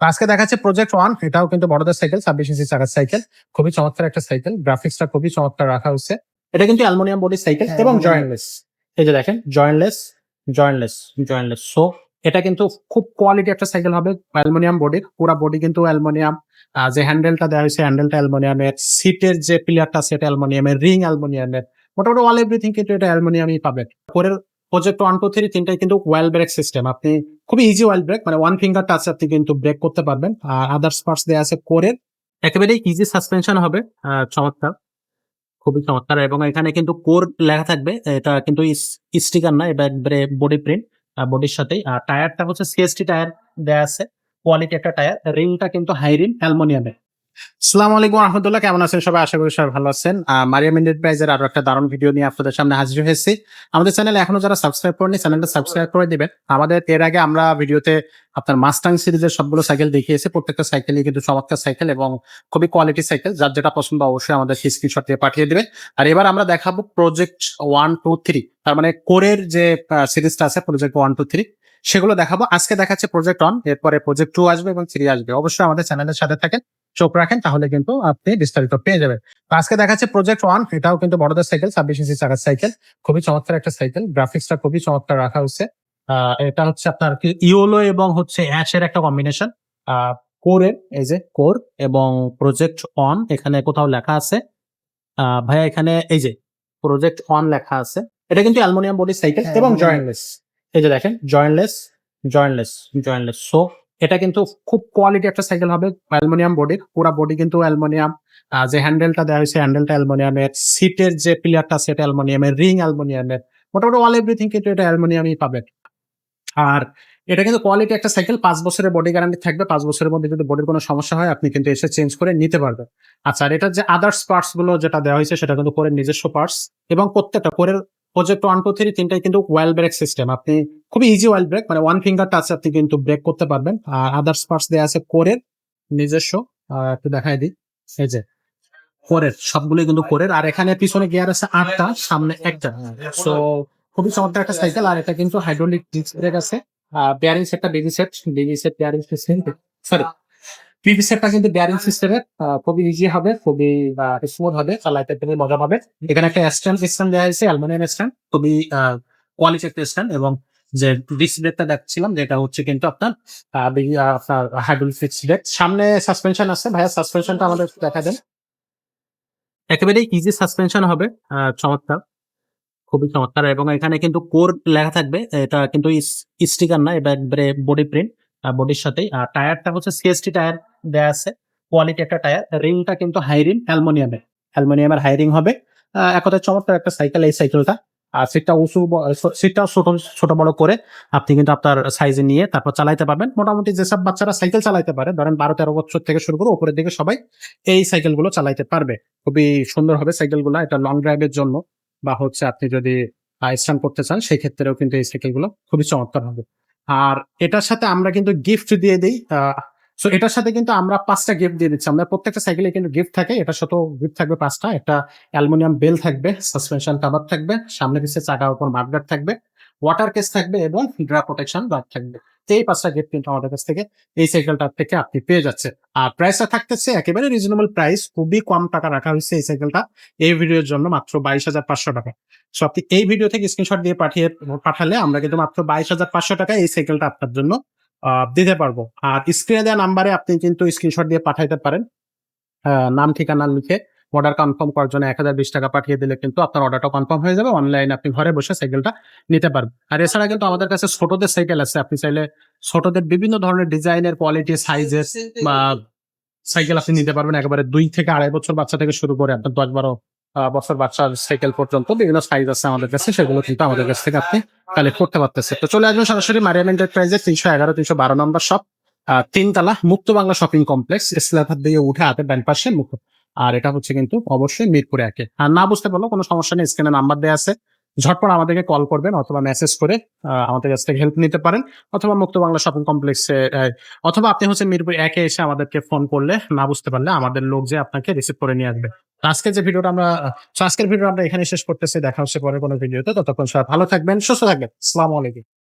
আজকে দেখাচ্ছে project one. এটাও কিন্তু বড়দের সাইকেল, 26 ইঞ্চি চাকার সাইকেল। খুবই চমৎকার একটা সাইকেল, গ্রাফিক্সটা খুবই চমৎকার রাখা হয়েছে। এটা কিন্তু অ্যালুমিনিয়াম বডি সাইকেল এবং জয়েন্টলেস। এই যে দেখেন, জয়েন্টলেস জয়েন্টলেস জয়েন্টলেস। সো এটা কিন্তু খুব কোয়ালিটি একটা সাইকেল হবে, অ্যালুমিনিয়াম বডির। পুরা বডি কিন্তু অ্যালুমিনিয়াম। যে হ্যান্ডেলটা দেওয়া হয়েছে, হ্যান্ডেলটা অ্যালুমিনিয়ামের। সিটের যে পিলারটা সেটা অ্যালুমিনিয়ামের, রিং অ্যালুমিনিয়ামের। মোটামুটি অল এভরিথিং কিন্তু এটা অ্যালুমিনিয়ামই পাবেন। পরের প্রজেক্ট 1 2 3 তিনটাই কিন্তু ওয়েল ব্রেক সিস্টেম। আপনি খুবই ইজি ওয়েল ব্রেক, মানে ওয়ান ফিঙ্গার টাচ আপনি কিন্তু ব্রেক করতে পারবেন। আর আদার্স পার্টস দেওয়া আছে কোরের। একেবারেই ইজি সাসপেনশন হবে। চমৎকার, খুবই চমৎকার। এবং এখানে কিন্তু কোর লেখা থাকবে। এটা কিন্তু স্টিকার না, এটা একবারে বডি প্রিন্ট বডির সাথেই। আর টায়ারটা হচ্ছে সিএসটি টায়ার দেওয়া আছে, কোয়ালিটি একটা টায়ার। রিংটা কিন্তু হাই রিম অ্যালুমিনিয়ামের। আসসালামু আলাইকুম রহমতুল্লাহ, কেমন আছেন সবাই? আশা করি সবাই ভালো আছেন। মারিয়াম এন্টারপ্রাইজের আরো একটা দারুণ ভিডিও নিয়ে আপনাদের সামনে হাজির হয়েছি। আমাদের চ্যানেল এখনো যারা সাবস্ক্রাইব করেনি, চ্যানেলটা সাবস্ক্রাইব করে দিবেন। আমাদের এর আগে আমরা ভিডিওতে আপনার মাস্টাং সিরিজের সবগুলো সাইকেল দেখিয়েছি। প্রত্যেকটা সাইকেলই কিন্তু চমৎকার সাইকেল এবং খুবই কোয়ালিটি সাইকেল। যার যেটা পছন্দ অবশ্যই আমাদের স্ক্রিনশট দিয়ে পাঠিয়ে দিবেন। আর এবার আমরা দেখাবো প্রজেক্ট 1 2 3, তার মানে কোরের যে সিরিজটা আছে, প্রজেক্ট 1 2 3 সেগুলো দেখাবো। আজকে দেখাচ্ছে প্রজেক্ট 1, এরপরে প্রজেক্ট 2 আসবে এবং 3 আসবে। অবশ্যই আমাদের চ্যানেলের সাথে থাকেন, চোখ রাখেন, তাহলে কিন্তু আপনি বিস্তারিত পেয়ে যাবেন। তো আজকে দেখাচ্ছে প্রজেক্ট ওয়ান। এটাও কিন্তু বড়দের সাইকেল, 26 ইঞ্চি চাকার সাইকেল। খুবই চমৎকার একটা সাইকেল, গ্রাফিক্সটা খুবই চমৎকার রাখা হয়েছে। এটা হচ্ছে আপনার ইয়েলো এবং হচ্ছে অ্যাশের একটা কম্বিনেশন। কোরের, এই যে কোর এবং প্রজেক্ট অন এখানে কোথাও লেখা আছে। ভাইয়া এখানে এই যে প্রজেক্ট অন লেখা আছে। এটা কিন্তু অ্যালুমিনিয়াম বডি সাইকেল এবং জয়েন্টলেস। এই যে দেখেন, জয়েন্টলেস জয়েন্টলেস জয়েন্টলেস। সো এটা কিন্তু খুব কোয়ালিটি একটা সাইকেল হবে, অ্যালুমিনিয়াম বডির। পুরা বডি কিন্তু অ্যালুমিনিয়াম। যে হ্যান্ডেলটা দেওয়া হয়েছে, হ্যান্ডেলটা অ্যালুমিনিয়ামের। সিটের যে পিলারটা সেটা অ্যালুমিনিয়ামের, রিং অ্যালুমিনিয়ামের। মোটামুটি অল এভরিথিং কিন্তু এটা অ্যালুমিনিয়ামই পাবেন। আর এটা কিন্তু কোয়ালিটি একটা সাইকেল, 5 বছরের বডি গ্যারান্টি থাকবে। 5 বছরের মধ্যে যদি বডির কোনো সমস্যা হয় আপনি কিন্তু এসে চেঞ্জ করে নিতে পারবেন। আচ্ছা, আর এটার যে আদার্স পার্টস গুলো যেটা দেওয়া হয়েছে সেটা কিন্তু কোরের নিজস্ব পার্টস। এবং প্রত্যেকটা কোরের প্রজেক্ট 1 2 3 তিনটাই কিন্তু ওয়েল ব্রেক সিস্টেম। আপনি খুবই ইজি ওয়েল ব্রেক, মানে ওয়ান ফিঙ্গার টাচ আপনি কিন্তু ব্রেক করতে পারবেন। আর আদার্স পার্টস দেওয়া আছে কোরের নিজস্ব। একটু দেখাই দিই, এই যে কোরের সবগুলোই কিন্তু কোরের। আর এখানে পিছনে গিয়ার আছে 8টা, সামনে একটা। সো খুবই চমৎকার একটা সাইকেল। আর এটা কিন্তু হাইড্রোলিক ডিস্ক ব্রেক আছে। বেয়ারিং সেটটা busy set bearing system, sorry PV সেটটা কিন্তু বেয়ারিং সিস্টেমের। খুবই ইজি হবে, খুবই স্মুথ হবে, চালাইতে তুমি মজা পাবে। এখানে একটা স্ট্যান্ড দেওয়া হয়েছে, অ্যালুমিনিয়াম স্ট্যান্ড, খুবই কোয়ালিটি একটা স্ট্যান্ড। এবং যে ডিস্ক ব্রেকটা দেখছিলাম যেটা হচ্ছে কিন্তু আপনার আপনার হাইড্রোলিক ডিস্ক ব্রেক। সামনে সাসপেনশন আছে। ভাইয়া সাসপেনশনটা আমাদের দেখা দেন। একেবারেই ইজি সাসপেনশন হবে। চমৎকার, খুবই চমৎকার। এবং এখানে কিন্তু কোর লেখা থাকবে। এটা কিন্তু স্টিকার না, এটা একবারে বডি প্রিন্ট বডির সাথেই। আর টায়ারটা হচ্ছে সিএসটি টায়ার দেওয়া আছে, কোয়ালিটি একটা টায়ার। রিংটা কিন্তু হাই রিম অ্যালুমিনিয়ামের হাই রিং হবে। এক কথায় চমৎকার একটা সাইকেল এই সাইকেলটা। আর সিটটাও ছোট বড় করে আপনি কিন্তু আপনার সাইজে নিয়ে তারপর চালাইতে পারবেন। মোটামুটি যেসব বাচ্চারা সাইকেল চালাইতে পারে, ধরেন 12-13 বছর থেকে শুরু করে উপরের দিকে সবাই এই সাইকেলগুলো চালাইতে পারবে। খুবই সুন্দর হবে সাইকেলগুলো। এটা লং ড্রাইভের জন্য বা হচ্ছে আপনি যদি স্টান্ট করতে চান সেই ক্ষেত্রেও কিন্তু এই সাইকেলগুলো খুবই চমৎকার হবে। আর এটার সাথে আমরা কিন্তু গিফট দিয়ে দিই। সো এটার সাথে কিন্তু আমরা 5টা গিফট দিয়ে দিচ্ছি। আমরা প্রত্যেকটা সাইকেলে কিন্তু গিফট থাকে, এটার সাথেও গিফট থাকবে 5টা। একটা অ্যালুমিনিয়াম বেল থাকবে, সাসপেনশন কভার থাকবে, সামনে পিছে চাকার উপর মাডগার্ড থাকবে, ওয়াটার কেস থাকবে এবং ড্রা প্রোটেকশন গার্ড থাকবে। তো এই 5টা গিফট কিন্তু আমাদের কাছ থেকে এই সাইকেলটা থেকে আপনি পেয়ে যাচ্ছে। আর প্রাইসটা থাকতেছে একেবারে রিজনেবল প্রাইস, খুবই কম টাকা রাখা হয়েছে এই সাইকেলটা এই ভিডিওর জন্য, মাত্র 22,500 টাকা। সো আপনি এই ভিডিও থেকে স্ক্রিনশট দিয়ে পাঠালে আমরা কিন্তু মাত্র 22,500 টাকায় এই সাইকেলটা আপনার জন্য দিতে পারবো। আর স্ক্রিনে দেওয়া নাম্বারে আপনি কিন্তু স্ক্রিনশট দিয়ে পাঠাইতে পারেন। নাম ঠিকানা লিখে অর্ডার কনফার্ম করার জন্য 1020 টাকা পাঠিয়ে দিলে কিন্তু আপনার অর্ডারটা কনফার্ম হয়ে যাবে। অনলাইনে আপনি ঘরে বসে সাইকেলটা নিতে পারবেন। আর এছাড়া কিন্তু আমাদের কাছে ছোটদের সাইকেল আছে। আপনি চাইলে ছোটদের বিভিন্ন ধরনের ডিজাইনের, কোয়ালিটি, সাইজের বা সাইকেল আপনি নিতে পারবেন। একেবারে 2 থেকে 2.5 বছর বাচ্চা থেকে শুরু করে আপনার 10-12 বছর বাচ্চার সাইকেল পর্যন্ত বিভিন্ন সাইজ আছে আমাদের কাছে। সেগুলো কিন্তু আমাদের কাছ থেকে আপনি কালেক্ট করতে পারতেছেন। তো চলে আসবেন সরাসরি মারিয়াম এন্টারপ্রাইজে, 311-312 নম্বর শপ, 3 তলা, মুক্ত বাংলা শপিং কমপ্লেক্স, স্ল্যাপার দিয়ে উঠে হাতের ডান পাশে মুক্ত। আর এটা হচ্ছে কিন্তু অবশ্যই মিরপুরে 1। আর না বুঝতে পারলেও কোনো সমস্যা নেই, স্ক্রিনে নাম্বার দেওয়া আছে। ঝটপট আমাদেরকে কল করবেন অথবা মেসেজ করে আমাদের কাছ থেকে হেল্প নিতে পারেন। অথবা মুক্ত বাংলা শপিং কমপ্লেক্সে, অথবা আপনি হচ্ছে মিরপুর 1 এসে আমাদেরকে ফোন করলে, না বুঝতে পারলে আমাদের লোক যে আপনাকে রিসিভ করে নিয়ে আসবে। তো আজকের ভিডিওটা আমরা এখানে শেষ করতেছি। দেখা হচ্ছে পরে কোনো ভিডিওতে। ততক্ষণ সবাই ভালো থাকবেন, সুস্থ থাকবেন। আসসালামু আলাইকুম।